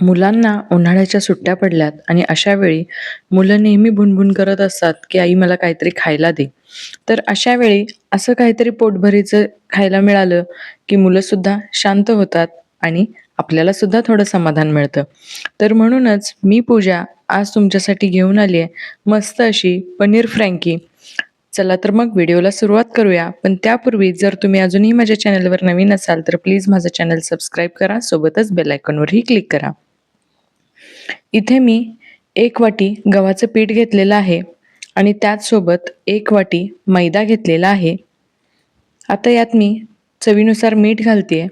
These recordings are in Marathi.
मुलांना उन्हाळ्याच्या सुट्ट्या पडल्यात आणि अशा वेळी मुलं नेहमी भुणभुण करत असतात की आई मला काहीतरी खायला दे. तर अशा वेळी असं काहीतरी पोटभरीचं खायला मिळालं की मुलं सुद्धा शांत होतात आणि आपल्याला सुद्धा थोडं समाधान मिळतं. तर म्हणूनच मी पूजा आज तुमच्यासाठी घेऊन आली आहे मस्त अशी पनीर फ्रँकी. चला तर मग व्हिडिओला सुरुवात करूया. पण त्यापूर्वी जर तुम्ही अजूनही माझ्या चॅनलवर नवीन असाल तर प्लीज माझं चॅनल सबस्क्राईब करा, सोबतच बेल आयकॉनवरही क्लिक करा. इथे मी 1 वाटी गव्हाचं पीठ घेतलेलं आहे आणि त्याचसोबत 1 वाटी मैदा घेतलेला आहे. आता यात मी चवीनुसार मीठ घालतेय.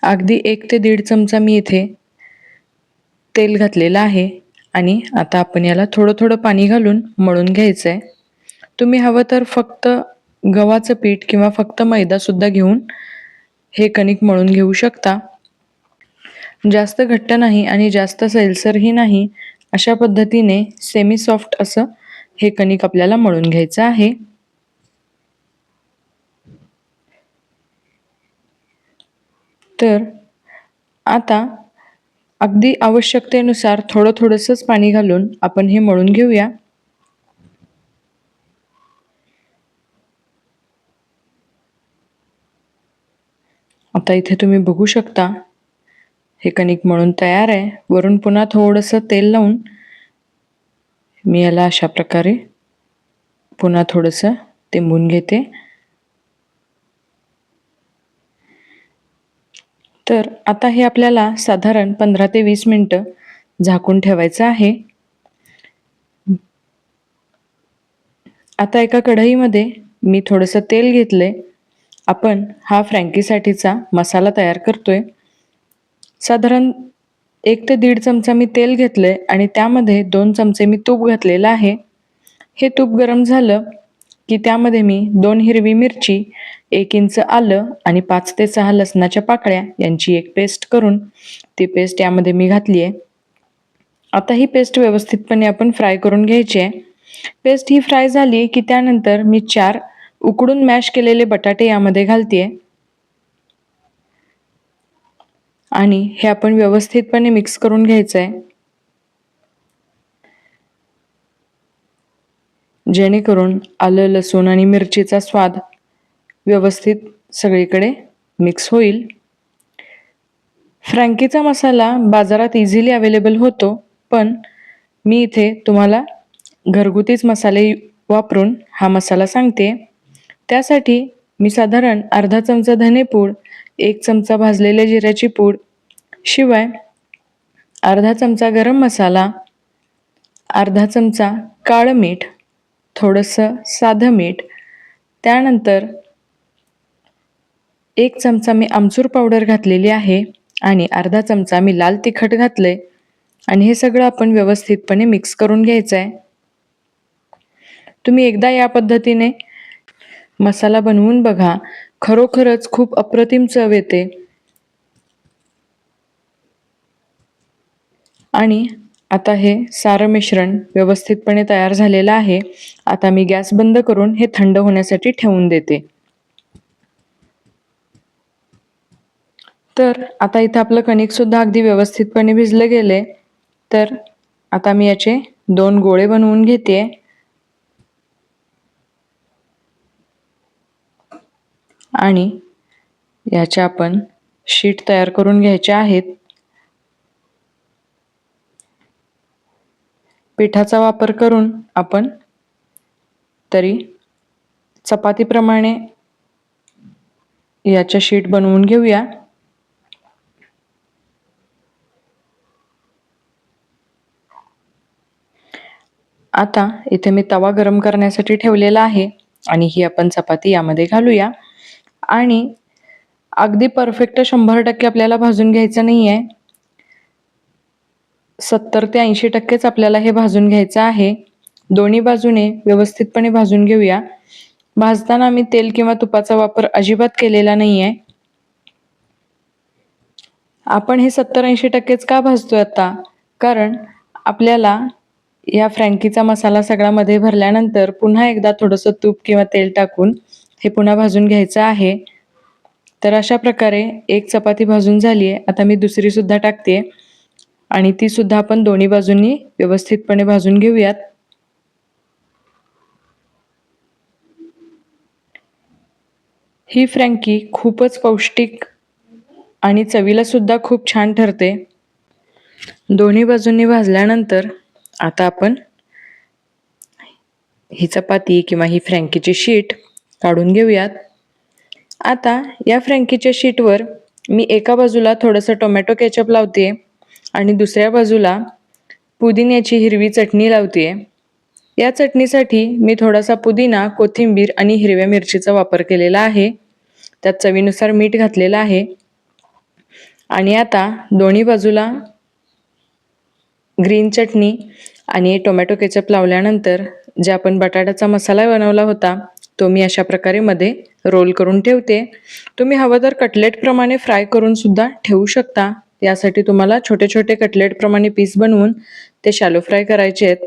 अगदी 1 ते 1.5 चमचा मी इथे तेल घातलेलं आहे आणि आता आपण याला थोडं थोडं पाणी घालून मळून घ्यायचं आहे. तुम्ही हवं तर फक्त गव्हाचं पीठ किंवा फक्त मैदा सुद्धा घेऊन हे कणिक मळून घेऊ शकता. जास्त घट्ट नाही आणि जास्त सैलसरही नाही, अशा पद्धतीने सेमी सॉफ्ट असं हे कणिक आपल्याला मळून घ्यायचं आहे. तर आता अगदी आवश्यकतेनुसार थोडं थोडंसंच पाणी घालून आपण हे मळून घेऊया. आता इथे तुम्ही बघू शकता हे कणिक मळून तयार आहे. वरून पुन्हा थोडंसं तेल लावून मी याला अशा प्रकारे पुन्हा थोडंसं तिंबून घेते. तर आता हे आपल्याला साधारण 15 ते 20 मिनिटं झाकून ठेवायचं आहे. आता एका कढईमध्ये मी थोडंसं तेल घेतलंय. आपण हा फ्रँकीसाठीचा मसाला तयार करतोय. साधारण 1 ते 1.5 चमचा मी तेल घेतलंय आणि त्यामध्ये 2 चमचे मी तूप घातलेलं आहे. हे तूप गरम झालं की त्यामध्ये मी 2 हिरवी मिरची, 1 इंच आलं आणि 5 ते 6 लसणाच्या पाकळ्या यांची एक पेस्ट करून ती पेस्ट यामध्ये मी घातली आहे. आता ही पेस्ट व्यवस्थितपणे आपण फ्राय करून घ्यायची आहे. पेस्ट ही फ्राय झाली की त्यानंतर मी 4 उकडून मॅश केलेले बटाटे यामध्ये घालतेय आणि हे आपण व्यवस्थितपणे मिक्स करून घ्यायचं आहे, जेणेकरून आलं, लसूण आणि मिरचीचा स्वाद व्यवस्थित सगळीकडे मिक्स होईल. फ्रँकीचा मसाला बाजारात इझिली अवेलेबल होतो, पण मी इथे तुम्हाला घरगुतीच मसाले वापरून हा मसाला सांगते. त्यासाठी मी साधारण अर्धा चमचा धनेपूड, 1 चमचा भाजलेल्या जिऱ्याची पूड, शिवाय अर्धा चमचा गरम मसाला, अर्धा चमचा काळं मीठ, थोडंसं साधं मीठ, त्यानंतर 1 चमचा मी आमचूर पावडर घातलेली आहे आणि अर्धा चमचा मी लाल तिखट घातलंय आणि हे सगळं आपण व्यवस्थितपणे मिक्स करून घ्यायचं आहे. तुम्ही एकदा या पद्धतीने मसाला बनवून बघा, खरोखरच खूप अप्रतिम चव येते. आणि आता हे सारं मिश्रण व्यवस्थितपणे तयार झालेलं आहे. आता मी गॅस बंद करून हे थंड होण्यासाठी ठेवून देते. तर आता इथं आपलं कणिक सुद्धा अगदी व्यवस्थितपणे भिजलं गेले. तर आता मी याचे 2 गोळे बनवून घेते आणि याच्या आपण शीट तयार करून घ्यायच्या आहेत. पिठाचा वापर करून आपण तरी चपातीप्रमाणे याच्या शीट बनवून घेऊया. आता इथे मी तवा गरम करण्यासाठी ठेवलेला आहे आणि ही आपण चपाती यामध्ये घालूया आणि अगदी परफेक्ट 100% आपल्याला भाजून घ्यायचं नाहीये. 70 ते 80%च आपल्याला हे भाजून घ्यायचं आहे. दोन्ही बाजूने व्यवस्थितपणे भाजून घेऊया. भाजताना मी तेल किंवा तुपाचा वापर अजिबात केलेला नाहीये. आपण हे 70-80%च का भाजतोय आता? कारण आपल्याला या फ्रँकीचा मसाला सगळा मध्ये भरल्यानंतर पुन्हा एकदा थोडंसं तूप किंवा तेल टाकून हे पुन्हा भाजून घ्यायचं आहे. तर अशा प्रकारे एक चपाती भाजून झाली आहे. आता मी दुसरी सुद्धा टाकते आणि ती सुद्धा आपण दोन्ही बाजूंनी व्यवस्थितपणे भाजून घेऊयात. ही फ्रँकी खूपच पौष्टिक आणि चवीला सुद्धा खूप छान ठरते. दोन्ही बाजूंनी भाजल्यानंतर आता आपण ही चपाती किंवा ही फ्रँकीची शीट काढून घेऊयात. आता या फ्रँकीच्या शीटवर मी एका बाजूला थोडंसं टोमॅटो केचप लावते आणि दुसऱ्या बाजूला पुदिन्याची हिरवी चटणी लावते. या चटणीसाठी मी थोडासा पुदिना, कोथिंबीर आणि हिरव्या मिरचीचा वापर केलेला आहे. त्यात चवीनुसार मीठ घातलेलं आहे. आणि आता दोन्ही बाजूला ग्रीन चटणी आणि टोमॅटो केचप लावल्यानंतर जे आपण बटाट्याचा मसाला बनवला होता तो मी अशा प्रकारे मध्ये रोल करून ठेवते. तुम्ही हवं तर कटलेटप्रमाणे फ्राय करून सुद्धा ठेवू शकता. यासाठी तुम्हाला छोटे छोटे कटलेटप्रमाणे पीस बनवून ते शॅलो फ्राय करायचे आहेत.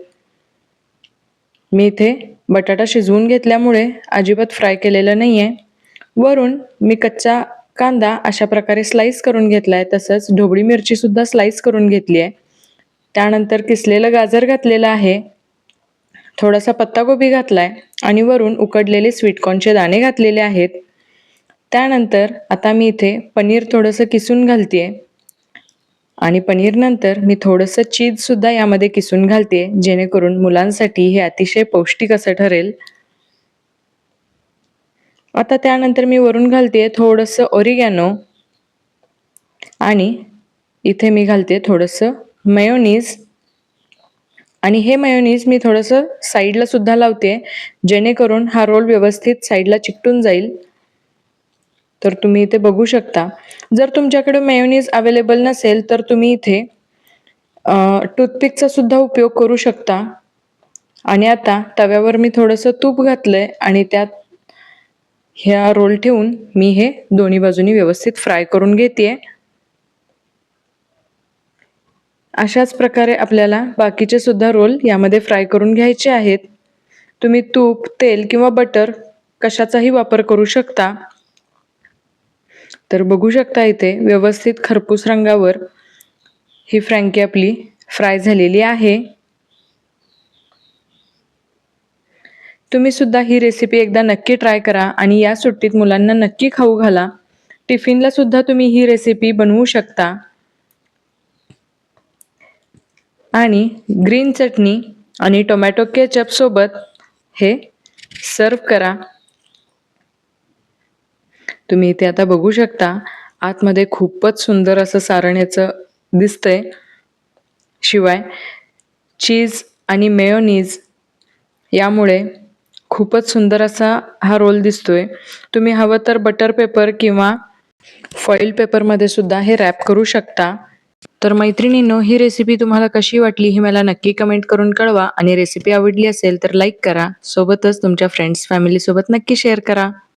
मी इथे बटाटा शिजवून घेतल्यामुळे अजिबात फ्राय केलेलं नाही आहे. वरून मी कच्चा कांदा अशा प्रकारे स्लाइस करून घेतला आहे. तसंच ढोबळी मिरची सुद्धा स्लाइस करून घेतली आहे. त्यानंतर किसलेलं गाजर घातलेलं आहे. थोडासा पत्तागोबी घातलाय आणि वरून उकडलेले स्वीटकॉर्नचे दाणे घातलेले आहेत. त्यानंतर आता मी इथे पनीर थोडंसं किसून घालतेय आणि पनीर नंतर मी थोडंसं चीज सुद्धा यामध्ये किसून घालते, जेणेकरून मुलांसाठी हे अतिशय पौष्टिक असं ठरेल. आता त्यानंतर मी वरून घालते थोडंसं ओरिगॅनो आणि इथे मी घालते थोडंसं मेयोनीज आणि हे मेयोनीज मी थोडंसं साईडला सुद्धा लावते, जेणेकरून हा रोल व्यवस्थित साईडला चिकटून जाईल. तर तुम्ही इथे बघू शकता. जर तुमच्याकडे मेयोनीज अवेलेबल नसेल तर तुम्ही इथे टूथपिकचा सुद्धा उपयोग करू शकता. आणि आता तव्यावर मी थोडंसं तूप घातलंय आणि त्यात ह्या रोल ठेवून मी हे दोन्ही बाजूनी व्यवस्थित फ्राय करून घेते. अशाच प्रकारे आपल्याला बाकीचे सुद्धा रोल यामध्ये फ्राय करून घ्यायचे आहेत. तुम्ही तूप, तेल किंवा बटर कशाचाही वापर करू शकता. तर बघू शकता इथे व्यवस्थित खरपूस रंगावर ही फ्रँकी आपली फ्राय झालेली आहे. तुम्ही सुद्धा ही रेसिपी एकदा नक्की ट्राय करा आणि या सुट्टीत मुलांना नक्की खाऊ घाला. टिफिनला सुद्धा तुम्ही ही रेसिपी बनवू शकता. आणि ग्रीन चटणी आणि टोमॅटो केचप सोबत हे सर्व करा. तुम्ही इथे आता बघू शकता आतमध्ये खूपच सुंदर असं सारण याचं दिसतंय. शिवाय चीज आणि मेयोनीज यामुळे खूपच सुंदर असा हा रोल दिसतोय. तुम्ही हवं तर बटर पेपर किंवा फॉईल पेपरमध्ये सुद्धा हे रॅप करू शकता. तर मैत्रिणींनो, ही रेसिपी तुम्हाला कशी वाटली हे मला नक्की कमेंट करून कळवा आणि रेसिपी आवडली असेल तर लाईक करा. सोबतच तुमच्या फ्रेंड्स फॅमिलीसोबत नक्की शेअर करा.